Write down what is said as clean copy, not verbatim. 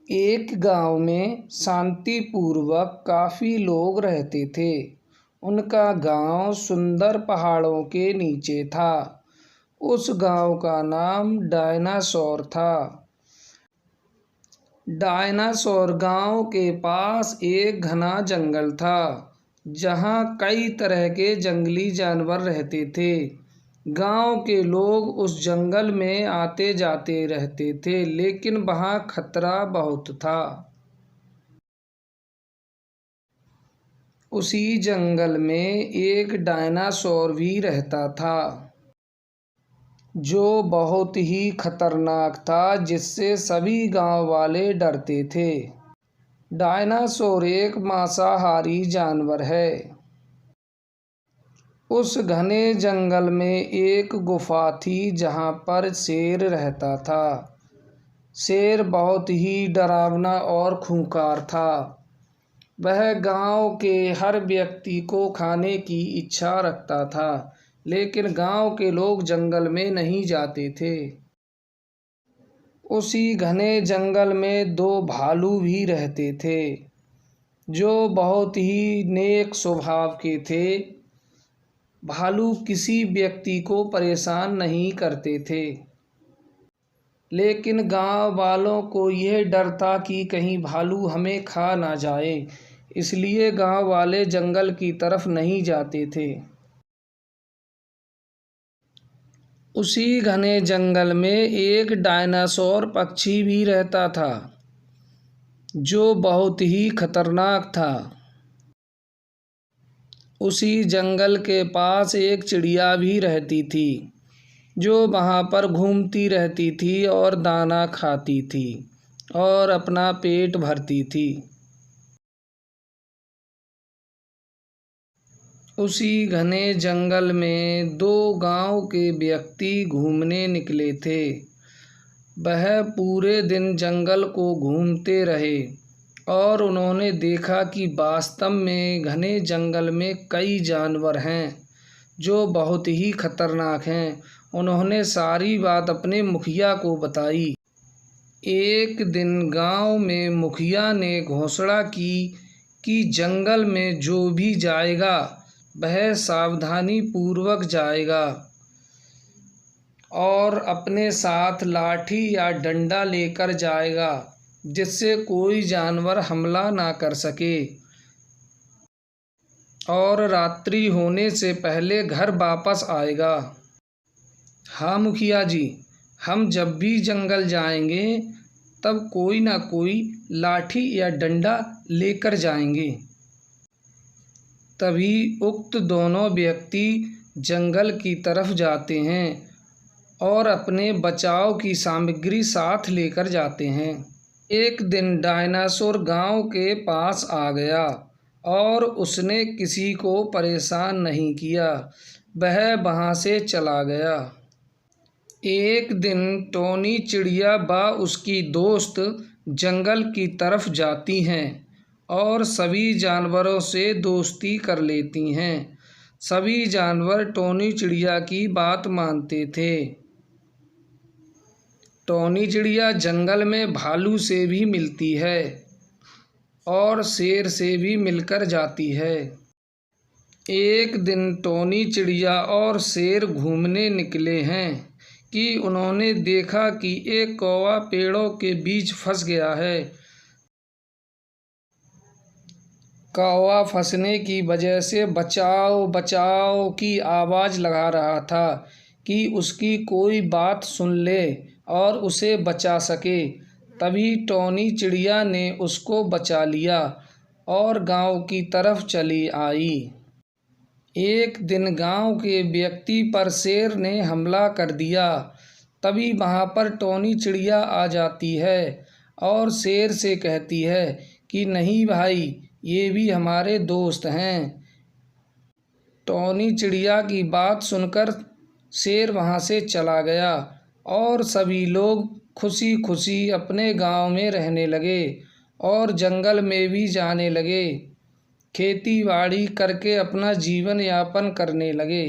एक गांव में शांतिपूर्वक काफ़ी लोग रहते थे। उनका गांव सुंदर पहाड़ों के नीचे था। उस गांव का नाम डायनासोर था। डायनासोर गांव के पास एक घना जंगल था, जहां कई तरह के जंगली जानवर रहते थे। गांव के लोग उस जंगल में आते जाते रहते थे, लेकिन वहां खतरा बहुत था। उसी जंगल में एक डायनासोर भी रहता था, जो बहुत ही खतरनाक था, जिससे सभी गांव वाले डरते थे। डायनासोर एक मांसाहारी जानवर है। उस घने जंगल में एक गुफा थी, जहां पर शेर रहता था। शेर बहुत ही डरावना और खूंखार था। वह गांव के हर व्यक्ति को खाने की इच्छा रखता था, लेकिन गांव के लोग जंगल में नहीं जाते थे। उसी घने जंगल में दो भालू भी रहते थे, जो बहुत ही नेक स्वभाव के थे। भालू किसी व्यक्ति को परेशान नहीं करते थे, लेकिन गांव वालों को यह डर था कि कहीं भालू हमें खा ना जाए, इसलिए गांव वाले जंगल की तरफ नहीं जाते थे। उसी घने जंगल में एक डायनासोर पक्षी भी रहता था, जो बहुत ही खतरनाक था। उसी जंगल के पास एक चिड़िया भी रहती थी, जो वहाँ पर घूमती रहती थी और दाना खाती थी और अपना पेट भरती थी। उसी घने जंगल में दो गांव के व्यक्ति घूमने निकले थे। वह पूरे दिन जंगल को घूमते रहे और उन्होंने देखा कि वास्तव में घने जंगल में कई जानवर हैं, जो बहुत ही खतरनाक हैं। उन्होंने सारी बात अपने मुखिया को बताई। एक दिन गांव में मुखिया ने घोषणा की कि जंगल में जो भी जाएगा वह सावधानी पूर्वक जाएगा और अपने साथ लाठी या डंडा लेकर जाएगा, जिससे कोई जानवर हमला ना कर सके, और रात्रि होने से पहले घर वापस आएगा। हाँ मुखिया जी, हम जब भी जंगल जाएंगे तब कोई ना कोई लाठी या डंडा लेकर जाएंगे। तभी उक्त दोनों व्यक्ति जंगल की तरफ जाते हैं और अपने बचाव की सामग्री साथ लेकर जाते हैं। एक दिन डायनासोर गांव के पास आ गया और उसने किसी को परेशान नहीं किया। वह वहां से चला गया। एक दिन टोनी चिड़िया व उसकी दोस्त जंगल की तरफ जाती हैं और सभी जानवरों से दोस्ती कर लेती हैं। सभी जानवर टोनी चिड़िया की बात मानते थे। टोनी चिड़िया जंगल में भालू से भी मिलती है और शेर से भी मिलकर जाती है। एक दिन टोनी चिड़िया और शेर घूमने निकले हैं कि उन्होंने देखा कि एक कौवा पेड़ों के बीच फंस गया है। कौवा फंसने की वजह से बचाओ बचाओ की आवाज़ लगा रहा था कि उसकी कोई बात सुन ले और उसे बचा सके। तभी टोनी चिड़िया ने उसको बचा लिया और गांव की तरफ चली आई। एक दिन गांव के व्यक्ति पर शेर ने हमला कर दिया। तभी वहां पर टोनी चिड़िया आ जाती है और शेर से कहती है कि नहीं भाई, ये भी हमारे दोस्त हैं। टोनी चिड़िया की बात सुनकर शेर वहां से चला गया और सभी लोग खुशी खुशी अपने गांव में रहने लगे और जंगल में भी जाने लगे। खेती बाड़ी करके अपना जीवन यापन करने लगे।